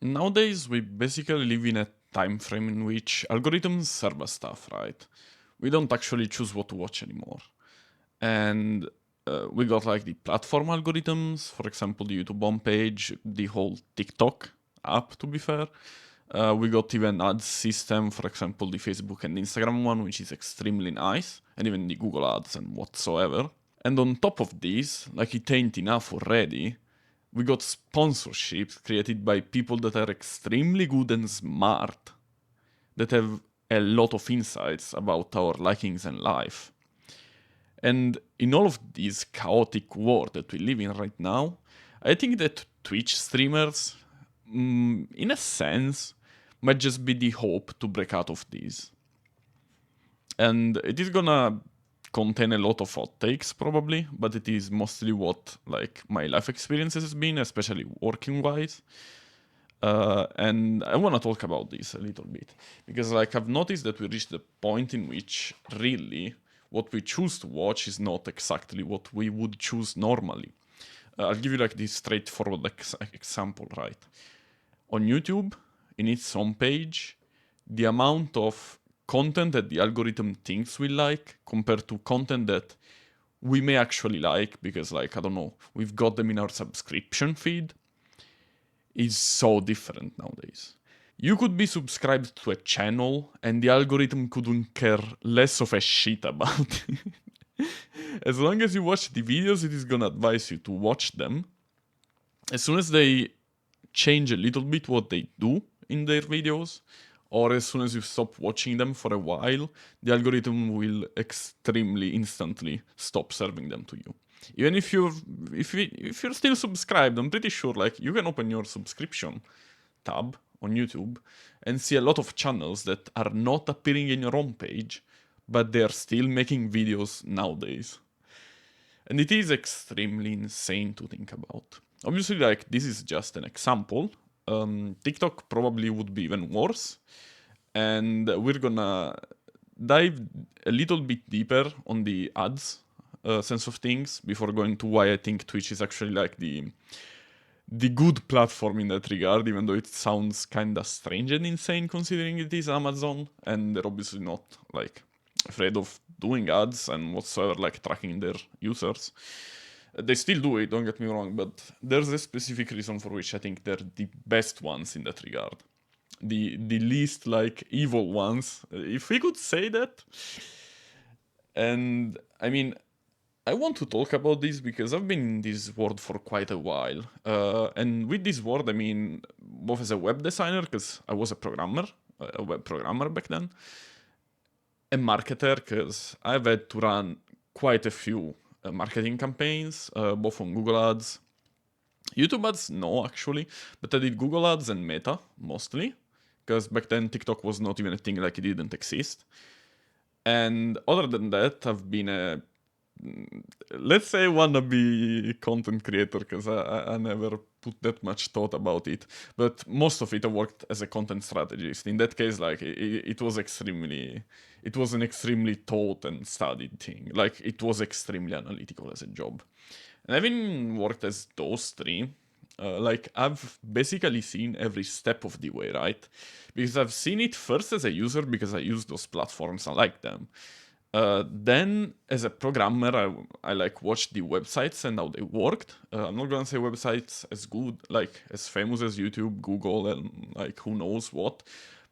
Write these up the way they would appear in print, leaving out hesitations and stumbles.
Nowadays, we basically live in a time frame in which algorithms serve us stuff, right? We don't actually choose what to watch anymore. And we got like the platform algorithms, for example, the YouTube homepage, the whole TikTok app, to be fair. We got even ads system, for example, the Facebook and Instagram one, which is extremely nice, and even the Google ads and whatsoever. And on top of this, like it ain't enough already, we got sponsorships created by people that are extremely good and smart, that have a lot of insights about our likings and life. And in all of this chaotic world that we live in right now, I think that Twitch streamers, in a sense, might just be the hope to break out of this. And it is gonna contain a lot of hot takes probably, but it is mostly what like my life experiences has been, especially working wise. And I want to talk about this a little bit because like I've noticed that we reached the point in which really what we choose to watch is not exactly what we would choose normally. I'll give you like this straightforward example, right? On YouTube, in its homepage, the amount of content that the algorithm thinks we like compared to content that we may actually like because like I don't know, we've got them in our subscription feed is so different nowadays. You could be subscribed to a channel and the algorithm couldn't care less of a shit about it. As long as you watch the videos, it is gonna advise you to watch them. As soon as they change a little bit what they do in their videos, or as soon as you stop watching them for a while, the algorithm will extremely instantly stop serving them to you. Even if you're still subscribed, I'm pretty sure like you can open your subscription tab on YouTube and see a lot of channels that are not appearing in your homepage, but they're still making videos nowadays. And it is extremely insane to think about. Obviously, like this is just an example. TikTok probably would be even worse, and we're gonna dive a little bit deeper on the ads sense of things before going to why I think Twitch is actually like the good platform in that regard, even though it sounds kinda strange and insane considering it is Amazon, and they're obviously not like afraid of doing ads and whatsoever, like tracking their users. They still do it, don't get me wrong, but there's a specific reason for which I think they're the best ones in that regard. The least like evil ones, if we could say that. And I mean, I want to talk about this because I've been in this world for quite a while. And with this world, I mean, both as a web designer, because I was a web programmer back then, a marketer, because I've had to run quite a few marketing campaigns, both on Google Ads. YouTube ads, no, actually, but I did Google ads and Meta mostly, because back then TikTok was not even a thing, like it didn't exist. And other than that, I've been a let's say wannabe content creator because I never put that much thought about it, but most of it I worked as a content strategist. In that case, like it was an extremely thought and studied thing. Like it was extremely analytical as a job, and I've been worked as those three. Like I've basically seen every step of the way, right? Because I've seen it first as a user because I use those platforms, I like them. Then, as a programmer, I like watched the websites and how they worked. I'm not gonna say websites as good, like as famous as YouTube, Google, and like who knows what.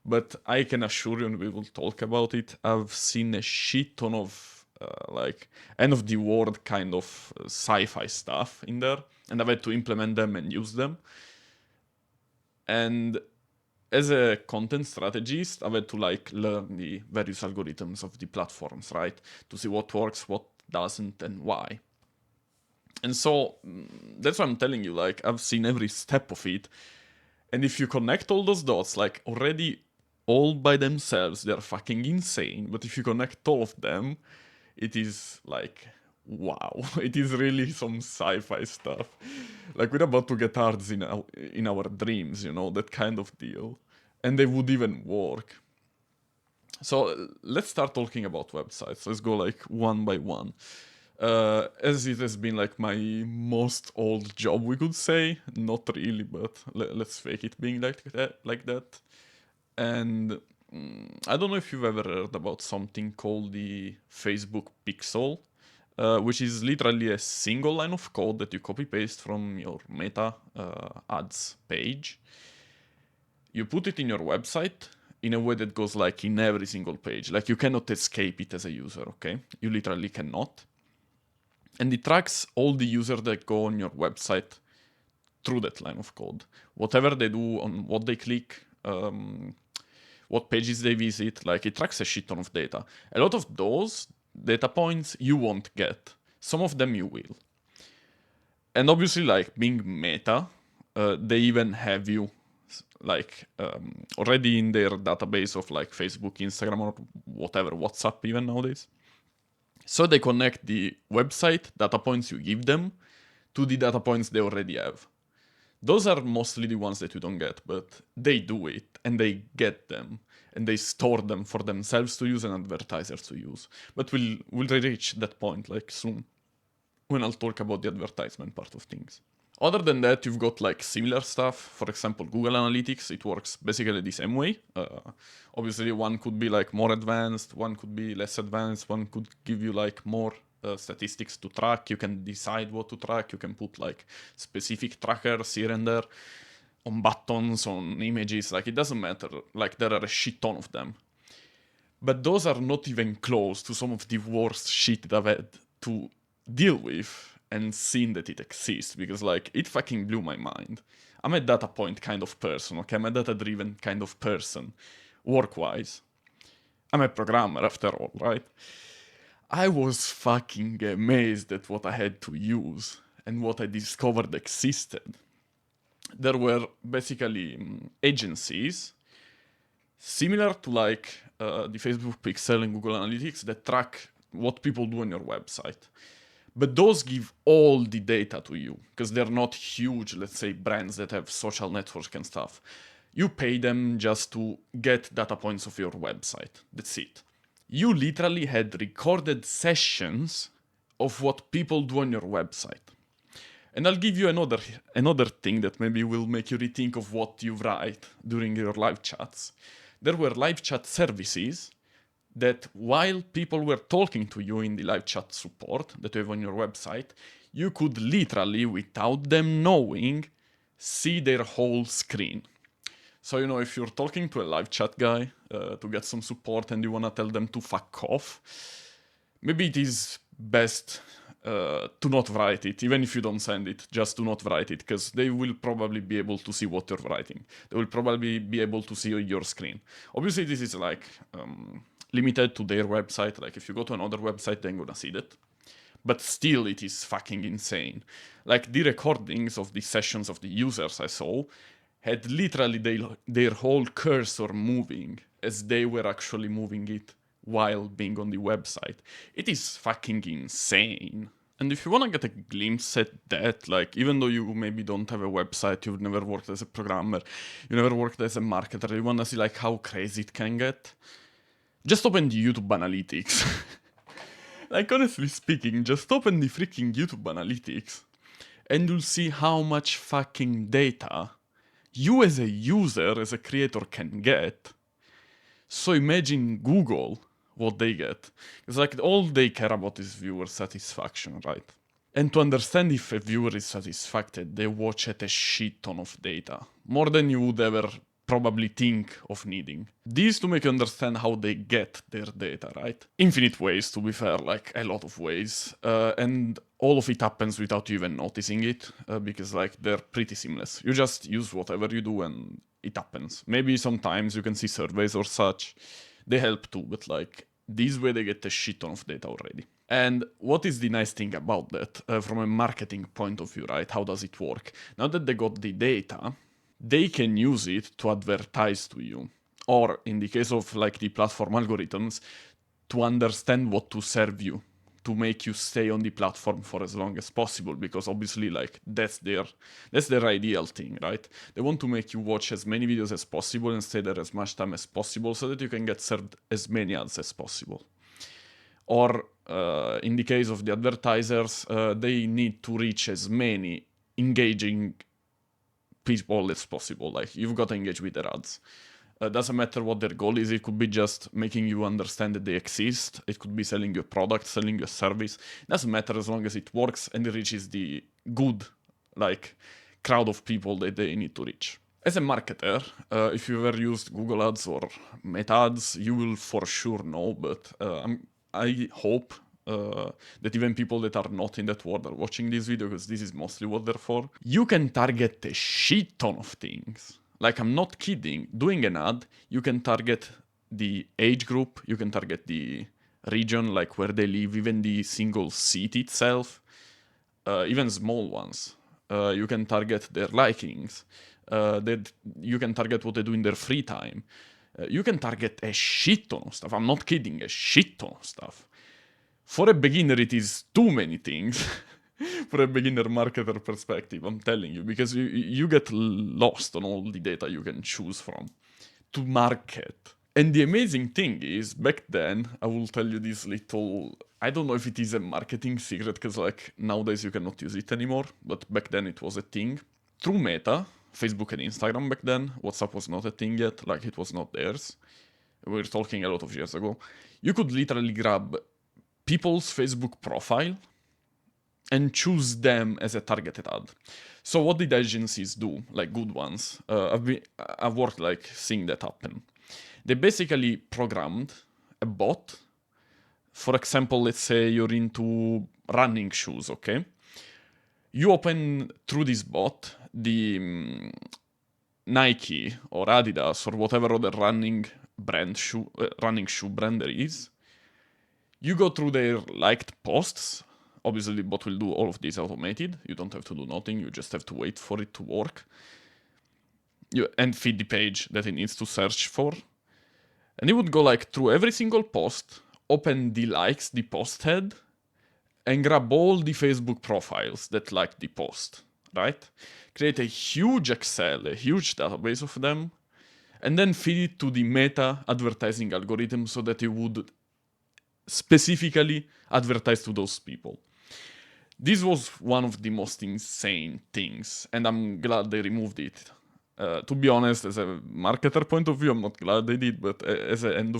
But I can assure you, and we will talk about it. I've seen a shit ton of like end of the world kind of sci-fi stuff in there, and I've had to implement them and use them. And as a content strategist, I've had to like learn the various algorithms of the platforms, right? To see what works, what doesn't, and why. And so that's what I'm telling you, like I've seen every step of it. And if you connect all those dots, like already all by themselves, they're fucking insane. But if you connect all of them, it is like wow, it is really some sci-fi stuff. Like we're about to get cards in our dreams, you know, that kind of deal. And they would even work. So let's start talking about websites. Let's go like one by one. As it has been like my most old job, we could say. Not really, but let's fake it being like that. And I don't know if you've ever heard about something called the Facebook pixel, which is literally a single line of code that you copy paste from your Meta ads page. You put it in your website in a way that goes like in every single page. Like you cannot escape it as a user, okay? You literally cannot. And it tracks all the users that go on your website through that line of code. Whatever they do, on what they click, what pages they visit, like it tracks a shit ton of data. A lot of those data points you won't get. Some of them you will. And obviously, like being Meta, they even have you like already in their database of like Facebook, Instagram, or whatever, WhatsApp even nowadays. So they connect the website data points you give them to the data points they already have. Those are mostly the ones that you don't get, but they do it and they get them and they store them for themselves to use and advertisers to use. But we'll reach that point like soon when I'll talk about the advertisement part of things. Other than that, you've got like similar stuff. For example, Google Analytics, it works basically the same way. Obviously, one could be like more advanced, one could be less advanced, one could give you like more statistics to track. You can decide what to track. You can put like specific trackers here and there on buttons, on images. Like it doesn't matter. Like there are a shit ton of them. But those are not even close to some of the worst shit that I've had to deal with and seen that it exists, because like it fucking blew my mind. I'm a data point kind of person, okay? I'm a data driven kind of person, work-wise. I'm a programmer after all, right? I was fucking amazed at what I had to use and what I discovered existed. There were basically agencies similar to like the Facebook Pixel and Google Analytics that track what people do on your website. But those give all the data to you, because they're not huge, let's say, brands that have social networks and stuff. You pay them just to get data points of your website. That's it. You literally had recorded sessions of what people do on your website. And I'll give you another thing that maybe will make you rethink of what you write during your live chats. There were live chat services that while people were talking to you in the live chat support that you have on your website, you could literally, without them knowing, see their whole screen. So, you know, if you're talking to a live chat guy to get some support and you want to tell them to fuck off, maybe it is best to not write it, even if you don't send it, just do not write it, because they will probably be able to see what you're writing. They will probably be able to see your screen. Obviously, this is like limited to their website. Like if you go to another website, they're gonna see that. But still, it is fucking insane. Like the recordings of the sessions of the users I saw had literally their whole cursor moving as they were actually moving it while being on the website. It is fucking insane. And if you want to get a glimpse at that, like even though you maybe don't have a website, you've never worked as a programmer, you never worked as a marketer, you want to see like how crazy it can get, just open the YouTube analytics. Like honestly speaking, just open the freaking YouTube analytics and you'll see how much fucking data you as a user, as a creator can get. So imagine Google, what they get. It's like all they care about is viewer satisfaction, right? And to understand if a viewer is satisfied, they watch at a shit ton of data. More than you would ever probably think of needing. These to make you understand how they get their data, right? Infinite ways, to be fair, like a lot of ways. And all of it happens without you even noticing it, because like they're pretty seamless. You just use whatever you do and it happens. Maybe sometimes you can see surveys or such. They help too, but like this way they get a shit ton of data already. And what is the nice thing about that from a marketing point of view, right? How does it work? Now that they got the data, they can use it to advertise to you. Or in the case of like the platform algorithms, to understand what to serve you, to make you stay on the platform for as long as possible, because obviously like that's their ideal thing, right? They want to make you watch as many videos as possible and stay there as much time as possible so that you can get served as many ads as possible. Or in the case of the advertisers, they need to reach as many engaging people as possible. Like, you've got to engage with their ads. Doesn't matter what their goal is. It could be just making you understand that they exist. It could be selling you a product, selling you a service. Doesn't matter as long as it works and it reaches the good, like, crowd of people that they need to reach. As a marketer, if you've ever used Google Ads or Meta Ads, you will for sure know, but I hope that even people that are not in that world are watching this video, because this is mostly what they're for. You can target a shit ton of things. Like, I'm not kidding. Doing an ad, you can target the age group, you can target the region, like where they live, even the single city itself, even small ones. You can target their likings. That you can target what they do in their free time. You can target a shit ton of stuff. I'm not kidding, a shit ton of stuff. For a beginner, it is too many things. For a beginner marketer perspective, I'm telling you, because you get lost on all the data you can choose from to market. And the amazing thing is, back then, I will tell you this little, I don't know if it is a marketing secret, because like nowadays you cannot use it anymore, but back then it was a thing. Through Meta, Facebook and Instagram back then, WhatsApp was not a thing yet, like it was not theirs. We were talking a lot of years ago. You could literally grab people's Facebook profile and choose them as a targeted ad. So what did agencies do, like good ones? I've worked like seeing that happen. They basically programmed a bot. For example, let's say you're into running shoes, okay? You open through this bot the Nike or Adidas or whatever other running shoe brand there is. You go through their liked posts. Obviously, the bot will do all of this automated. You don't have to do nothing. You just have to wait for it to work. And feed the page that it needs to search for. And it would go like through every single post, open the likes the post had, and grab all the Facebook profiles that liked the post, right? Create a huge Excel, a huge database of them, and then feed it to the Meta advertising algorithm so that it would specifically advertise to those people. This was one of the most insane things, and I'm glad they removed it. To be honest, as a marketer point of view, I'm not glad they did, but as an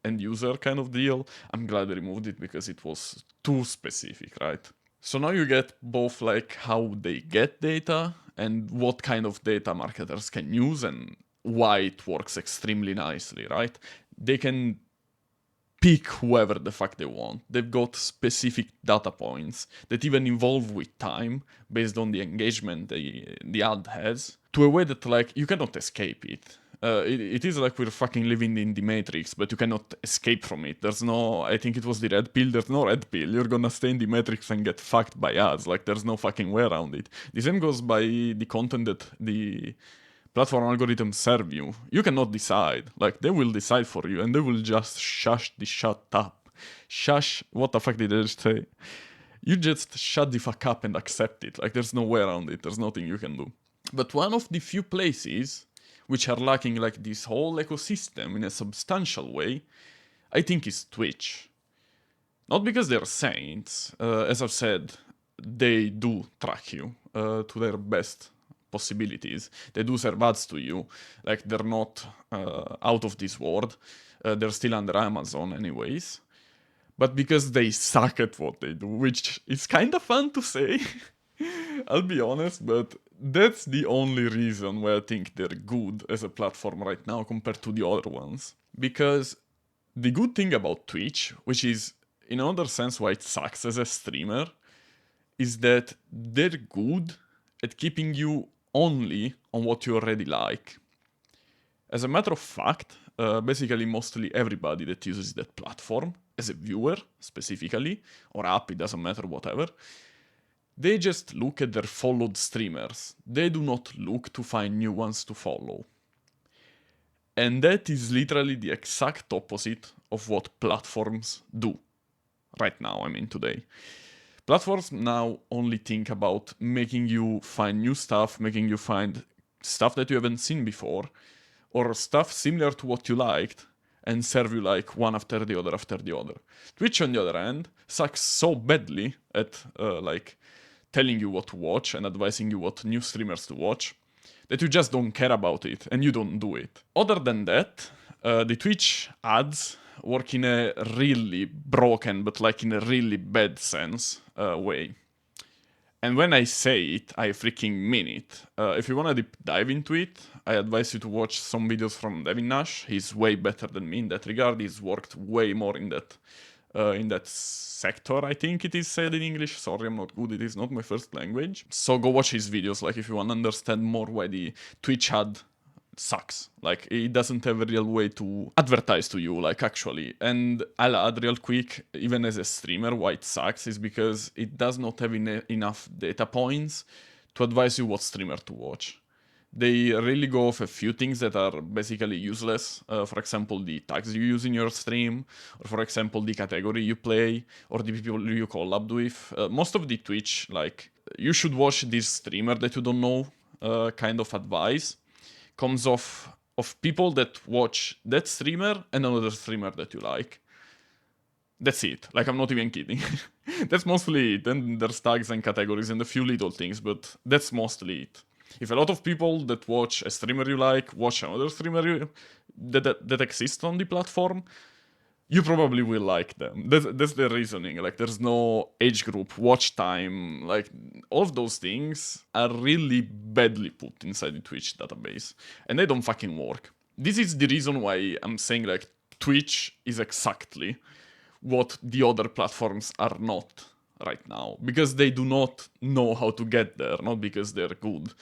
end user kind of deal, I'm glad they removed it because it was too specific, right? So now you get both like how they get data and what kind of data marketers can use and why it works extremely nicely, right? They can pick whoever the fuck they want. They've got specific data points that even evolve with time based on the engagement the ad has, to a way that like you cannot escape it. It is like we're fucking living in the Matrix, but you cannot escape from it. There's no, I think it was the red pill, there's no red pill. You're gonna stay in the Matrix and get fucked by ads. Like, there's no fucking way around it. The same goes by the content that the platform algorithms serve you. You cannot decide. Like, they will decide for you, and they will just shush the shut up. Shush, what the fuck did I just say? You just shut the fuck up and accept it. Like, there's no way around it. There's nothing you can do. But one of the few places which are lacking like this whole ecosystem in a substantial way, I think is Twitch. Not because they're saints. As I've said, they do track you to their best possibilities. They do serve ads to you. Like, they're not out of this world. They're still under Amazon anyways. But because they suck at what they do, which is kind of fun to say, I'll be honest, but that's the only reason why I think they're good as a platform right now compared to the other ones. Because the good thing about Twitch, which is in another sense why it sucks as a streamer, is that they're good at keeping you only on what you already like. As a matter of fact, basically mostly everybody that uses that platform, as a viewer specifically, or app, it doesn't matter, whatever, they just look at their followed streamers. They do not look to find new ones to follow. And that is literally the exact opposite of what platforms do. Right now, I mean today. Platforms now only think about making you find new stuff, making you find stuff that you haven't seen before, or stuff similar to what you liked, and serve you like one after the other after the other. Twitch, on the other hand, sucks so badly at like telling you what to watch and advising you what new streamers to watch that you just don't care about it and you don't do it. Other than that, the Twitch ads work in a really broken, but like in a really bad sense way. And when I say it, I freaking mean it. If you wanna deep dive into it, I advise you to watch some videos from Devin Nash. He's way better than me in that regard. He's worked way more in that sector, I think it is said in English. Sorry, I'm not good. It is not my first language. So go watch his videos, like if you wanna understand more why the Twitch ad sucks. Like, it doesn't have a real way to advertise to you, like, actually. And I'll add real quick, even as a streamer, why it sucks is because it does not have enough data points to advise you what streamer to watch. They really go off a few things that are basically useless. For example, the tags you use in your stream, or for example, the category you play, or the people you collab with. Most of the Twitch, like, you should watch this streamer that you don't know, kind of advice comes off of people that watch that streamer and another streamer that you like. That's it. Like, I'm not even kidding. That's mostly it. And there's tags and categories and a few little things, but that's mostly it. If a lot of people that watch a streamer you like watch another streamer that exists on the platform, you probably will like them. That's the reasoning. Like, there's no age group, watch time, like, all of those things are really badly put inside the Twitch database, and they don't fucking work. This is the reason why I'm saying, like, Twitch is exactly what the other platforms are not right now, because they do not know how to get there, not because they're good.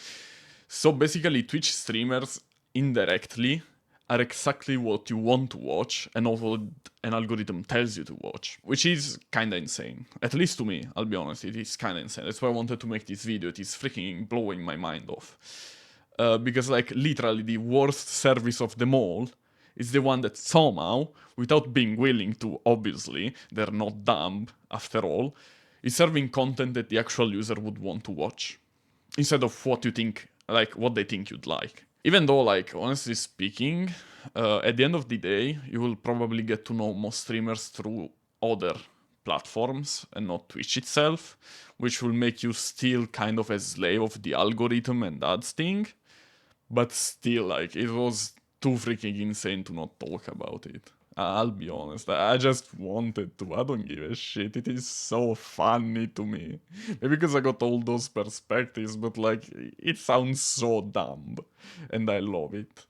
So basically, Twitch streamers indirectly are exactly what you want to watch and not what an algorithm tells you to watch, which is kinda insane. At least to me, I'll be honest, it is kinda insane. That's why I wanted to make this video. It is freaking blowing my mind off. Because, like, literally the worst service of them all is the one that somehow, without being willing to, obviously, they're not dumb after all, is serving content that the actual user would want to watch, instead of what you think, like, what they think you'd like. Even though, like, honestly speaking, at the end of the day, you will probably get to know most streamers through other platforms and not Twitch itself, which will make you still kind of a slave of the algorithm and ads thing. But still, like, it was too freaking insane to not talk about it. I'll be honest, I just wanted to. I don't give a shit. It is so funny to me. Maybe because I got all those perspectives, but, like, it sounds so dumb. And I love it.